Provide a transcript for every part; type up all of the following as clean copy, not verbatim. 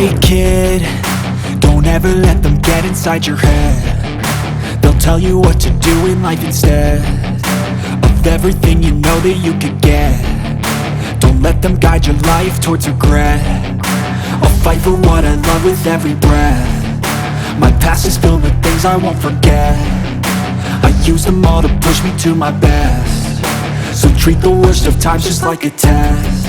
Hey kid, don't ever let them get inside your head. They'll tell you what to do in life instead of everything you know that you could get. Don't let them guide your life towards regret. I'll fight for what I love with every breath. My past is filled with things I won't forget. I use them all to push me to my best. So treat the worst of times just like a test.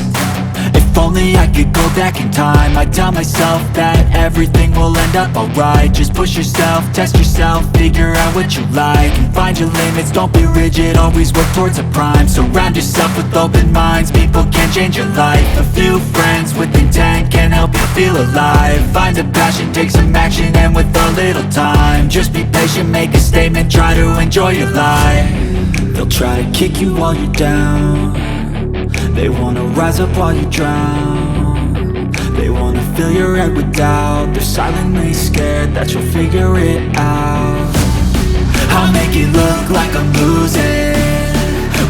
If only I could go back in time, I'd tell myself that everything will end up alright. Just push yourself, test yourself, figure out what you like, and find your limits, don't be rigid, always work towards a prime. Surround yourself with open minds, people can change your life. A few friends with intent can help you feel alive. Find a passion, take some action, and with a little time, just be patient, make a statement, try to enjoy your life. They'll try to kick you while you're down. They wanna rise up while you drown. They wanna fill your head with doubt. They're silently scared that you'll figure it out. I'll make it look like I'm losing,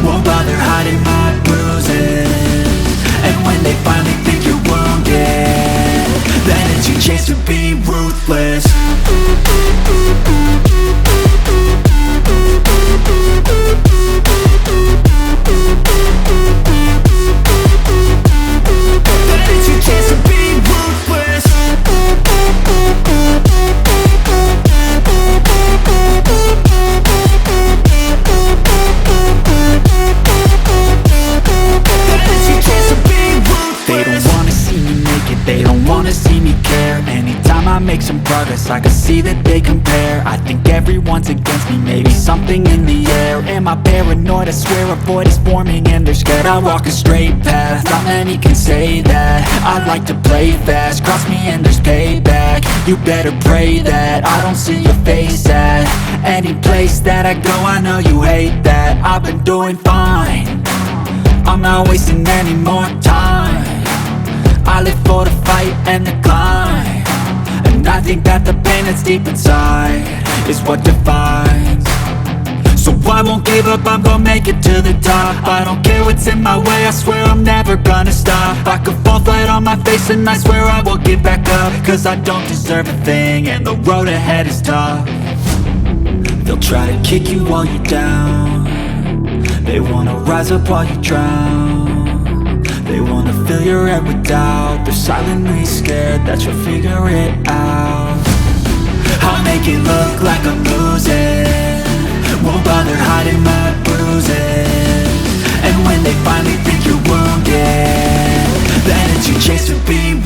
won't bother hiding my bruises. And when they finally think you're wounded, then it's your chance to be ruthless. They don't wanna see me care. Anytime I make some progress, I can see that they compare. I think everyone's against me, maybe something in the air. Am I paranoid? I swear a void is forming and they're scared. I walk a straight path, not many can say that. I like to play fast, cross me and there's payback. You better pray that I don't see your face at any place that I go. I know you hate that. I've been doing fine, I'm not wasting any more time. I live for the fight and the climb, and I think that the pain that's deep inside is what defines. So I won't give up, I'm gonna make it to the top. I don't care what's in my way, I swear I'm never gonna stop. I could fall flat on my face and I swear I will get back up, cause I don't deserve a thing and the road ahead is tough. They'll try to kick you while you're down. They wanna rise up while you drown. They wanna fill your head with doubt. They're silently scared that you'll figure it out. I'll make it look like I'm losing, won't bother hiding my bruises. And when they finally think you're wounded, then it's your chance to be rude.